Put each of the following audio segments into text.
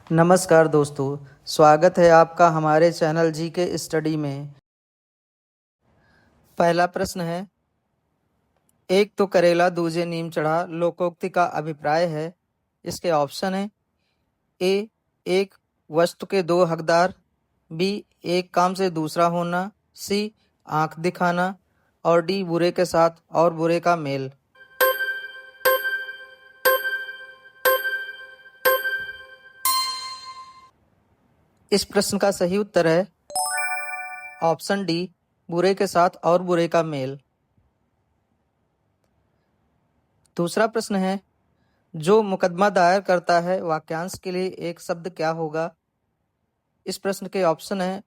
नमस्कार दोस्तों, स्वागत है आपका हमारे चैनल जी के स्टडी में। पहला प्रश्न है, एक तो करेला दूजे नीम चढ़ा लोकोक्ति का अभिप्राय है। इसके ऑप्शन है ए, एक वस्तु के दो हकदार, बी, एक काम से दूसरा होना, सी, आंख दिखाना और डी, बुरे के साथ और बुरे का मेल। इस प्रश्न का सही उत्तर है ऑप्शन डी, बुरे के साथ और बुरे का मेल। दूसरा प्रश्न है, जो मुकदमा दायर करता है वाक्यांश के लिए एक शब्द क्या होगा। इस प्रश्न के ऑप्शन है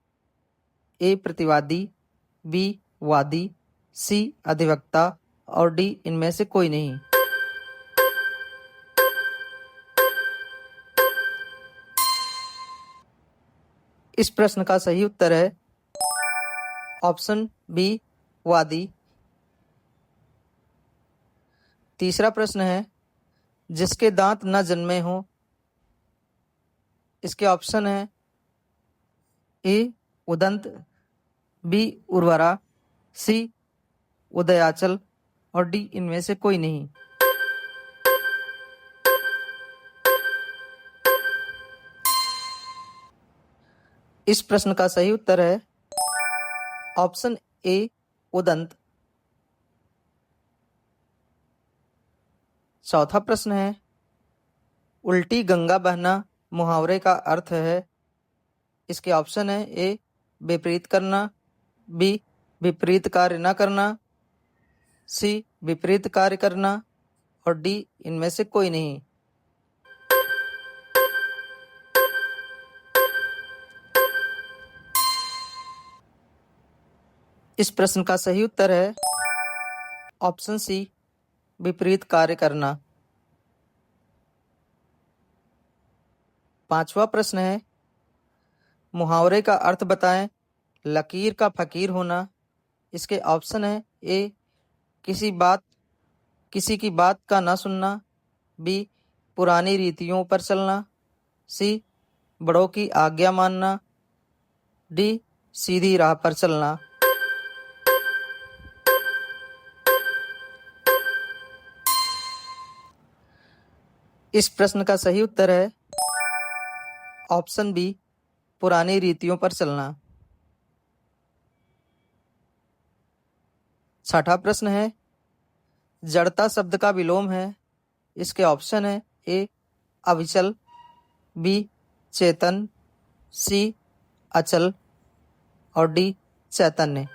ए, प्रतिवादी, बी, वादी, सी, अधिवक्ता और डी, इनमें से कोई नहीं। इस प्रश्न का सही उत्तर है ऑप्शन बी, वादी। तीसरा प्रश्न है, जिसके दांत न जन्मे हो। इसके ऑप्शन है ए, उदंत, बी, उर्वरा, सी, उदयाचल और डी, इनमें से कोई नहीं। इस प्रश्न का सही उत्तर है ऑप्शन ए, उदंत। चौथा प्रश्न है, उल्टी गंगा बहना मुहावरे का अर्थ है। इसके ऑप्शन है ए, विपरीत करना, बी, विपरीत कार्य न करना, सी, विपरीत कार्य करना और डी, इनमें से कोई नहीं। इस प्रश्न का सही उत्तर है ऑप्शन सी, विपरीत कार्य करना। पांचवा प्रश्न है, मुहावरे का अर्थ बताएं। लकीर का फकीर होना। इसके ऑप्शन है ए, किसी की बात का न सुनना, बी, पुरानी रीतियों पर चलना, सी, बड़ों की आज्ञा मानना, डी, सीधी राह पर चलना। इस प्रश्न का सही उत्तर है ऑप्शन बी, पुरानी रीतियों पर चलना। छठा प्रश्न है, जड़ता शब्द का विलोम है। इसके ऑप्शन है ए, अविचल, बी, चेतन, सी, अचल और डी, चैतन्य।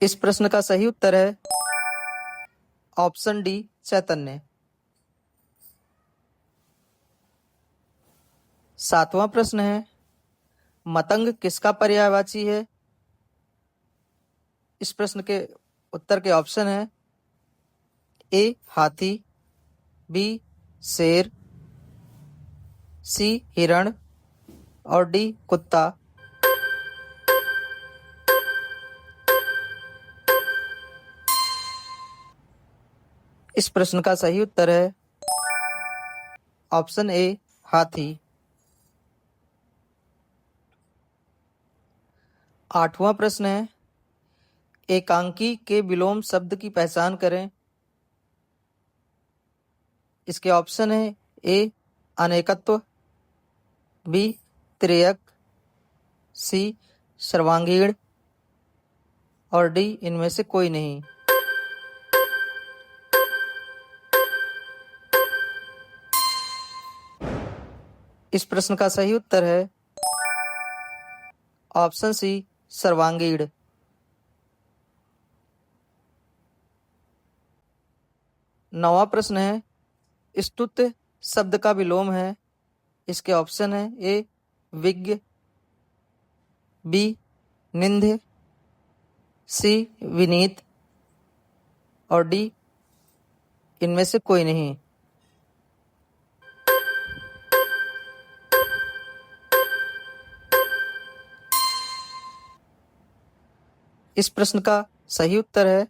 इस प्रश्न का सही उत्तर है ऑप्शन डी, चैतन्य। सातवां प्रश्न है, मतंग किसका पर्यायवाची है। इस प्रश्न के उत्तर के ऑप्शन है ए, हाथी, बी, शेर, सी, हिरण और डी, कुत्ता। इस प्रश्न का सही उत्तर है ऑप्शन ए, हाथी। आठवां प्रश्न है, एकांकी के विलोम शब्द की पहचान करें। इसके ऑप्शन है ए, अनेकत्व, बी, त्रियक, सी, सर्वांगीण और डी, इनमें से कोई नहीं। इस प्रश्न का सही उत्तर है ऑप्शन सी, सर्वांगीण। नौवां प्रश्न है, स्तुत्य शब्द का विलोम है। इसके ऑप्शन है ए, विज्ञ, बी, निंद्य, सी, विनीत और डी, इनमें से कोई नहीं। इस प्रश्न का सही उत्तर है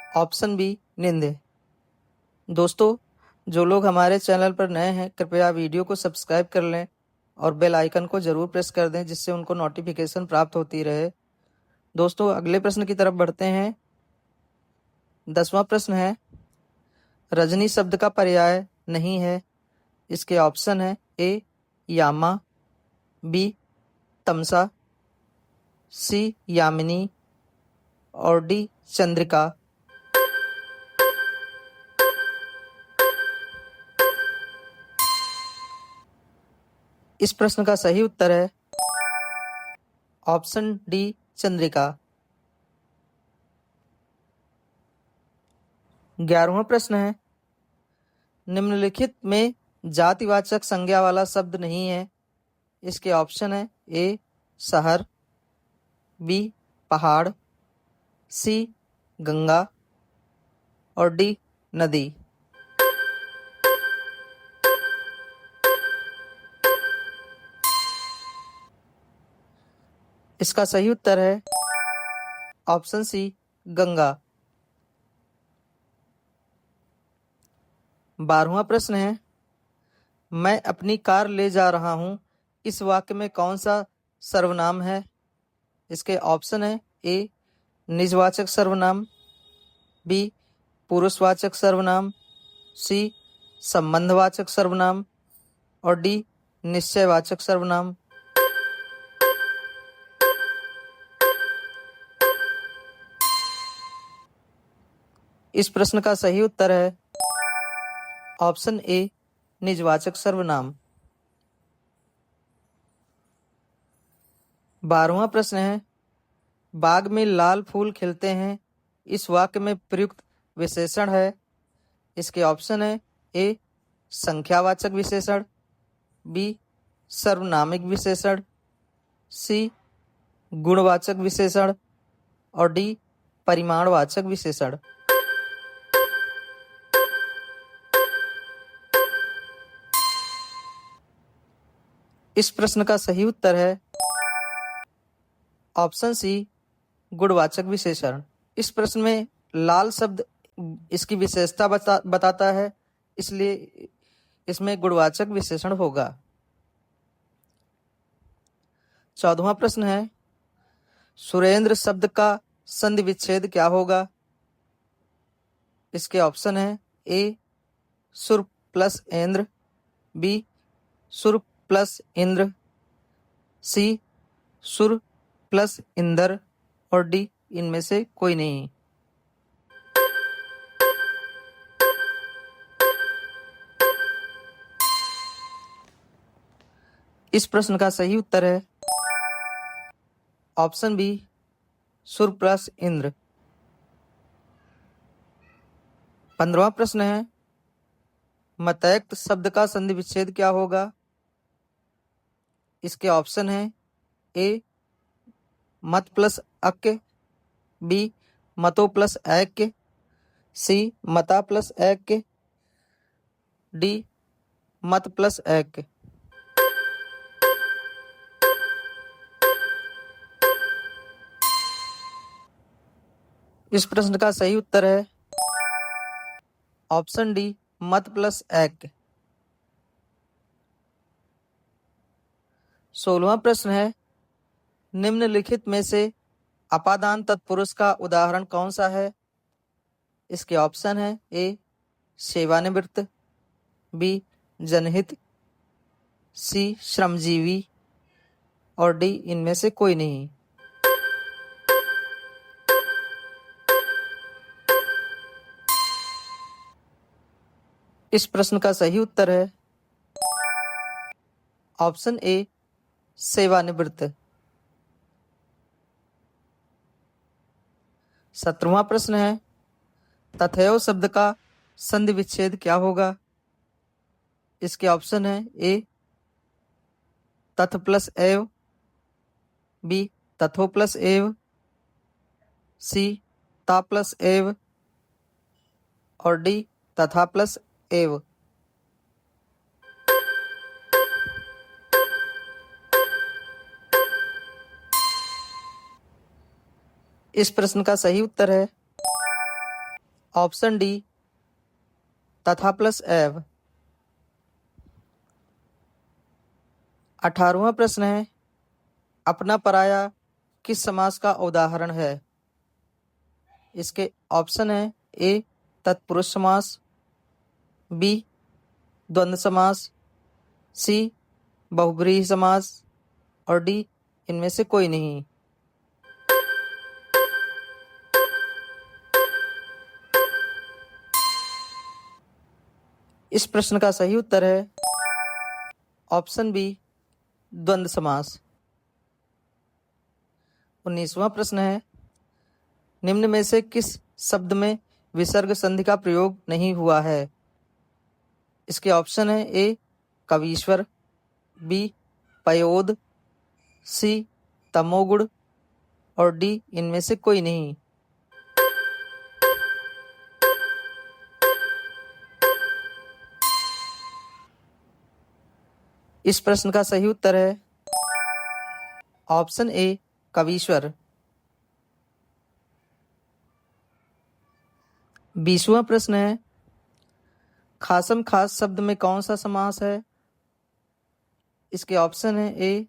ऑप्शन बी निंदे। दोस्तों, जो लोग हमारे चैनल पर नए हैं कृपया वीडियो को सब्सक्राइब कर लें और बेल आइकन को जरूर प्रेस कर दें जिससे उनको नोटिफिकेशन प्राप्त होती रहे। दोस्तों, अगले प्रश्न की तरफ बढ़ते हैं। 10वां प्रश्न है, रजनी शब्द का पर्याय नहीं है। इसके ऑप्शन है ए यामा, बी तमसा, सी यामिनी और डी चंद्रिका। इस प्रश्न का सही उत्तर है ऑप्शन डी चंद्रिका। 11वां प्रश्न है, निम्नलिखित में जातिवाचक संज्ञा वाला शब्द नहीं है। इसके ऑप्शन है ए शहर, बी पहाड़, सी गंगा और डी नदी। इसका सही उत्तर है ऑप्शन सी गंगा। 12वां प्रश्न है, मैं अपनी कार ले जा रहा हूं। इस वाक्य में कौन सा सर्वनाम है? इसके ऑप्शन है ए निजवाचक सर्वनाम, बी पुरुषवाचक सर्वनाम, सी संबंधवाचक सर्वनाम और डी निश्चयवाचक सर्वनाम। इस प्रश्न का सही उत्तर है ऑप्शन ए निजवाचक सर्वनाम। 12वां प्रश्न है, बाग में लाल फूल खिलते हैं। इस वाक्य में प्रयुक्त विशेषण है। इसके ऑप्शन है ए संख्यावाचक विशेषण, बी सर्वनामिक विशेषण, सी गुणवाचक विशेषण और डी परिमाणवाचक विशेषण। इस प्रश्न का सही उत्तर है ऑप्शन सी गुणवाचक विशेषण। इस प्रश्न में लाल शब्द इसकी विशेषता बताता है, इसलिए इसमें गुणवाचक विशेषण होगा। 14वां प्रश्न है, सुरेंद्र शब्द का संधि विच्छेद क्या होगा? इसके ऑप्शन है ए सुर प्लस एंद्र, बी सुर प्लस इंद्र, सी सुर प्लस इंदर और डी इनमें से कोई नहीं। इस प्रश्न का सही उत्तर है ऑप्शन बी सुर प्लस इंद्र। 15वां प्रश्न है, मतैक्त शब्द का संधि विच्छेद क्या होगा? इसके ऑप्शन है ए मत प्लस अक्य, बी मतो प्लस ऐक्य, सी मता प्लस ऐक्य, डी मत प्लस ऐक्य। इस प्रश्न का सही उत्तर है ऑप्शन डी मत प्लस ऐक्य। 16वां प्रश्न है, निम्नलिखित में से अपादान तत्पुरुष का उदाहरण कौन सा है? इसके ऑप्शन है ए सेवानिवृत्त, बी जनहित, सी श्रमजीवी और डी इनमें से कोई नहीं। इस प्रश्न का सही उत्तर है ऑप्शन ए सेवानिवृत्त। 17वां प्रश्न है, तथैव शब्द का संधि विच्छेद क्या होगा? इसके ऑप्शन है ए तथ प्लस एव, बी तथो प्लस एव, सी ता प्लस एव और डी तथा प्लस एव। इस प्रश्न का सही उत्तर है ऑप्शन डी तथा प्लस एव। 18वां प्रश्न है, अपना पराया किस समास का उदाहरण है? इसके ऑप्शन है ए तत्पुरुष समास, बी द्वंद्व समास, सी बहुब्रीहि समास और डी इनमें से कोई नहीं। इस प्रश्न का सही उत्तर है ऑप्शन बी द्वंद्व समास। 19वां प्रश्न है, निम्न में से किस शब्द में विसर्ग संधि का प्रयोग नहीं हुआ है? इसके ऑप्शन है ए कवीश्वर, बी पयोद, सी तमोगुण और डी इनमें से कोई नहीं। इस प्रश्न का सही उत्तर है ऑप्शन ए कवीश्वर। 20वां प्रश्न है, खासम खास शब्द में कौन सा समास है? इसके ऑप्शन है ए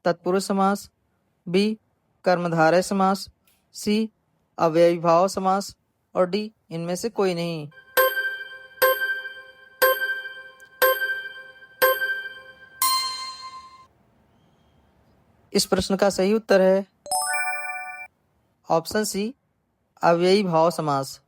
तत्पुरुष समास, बी कर्मधारय समास, सी अव्ययीभाव समास और डी इनमें से कोई नहीं। इस प्रश्न का सही उत्तर है ऑप्शन सी अव्ययीभाव समास।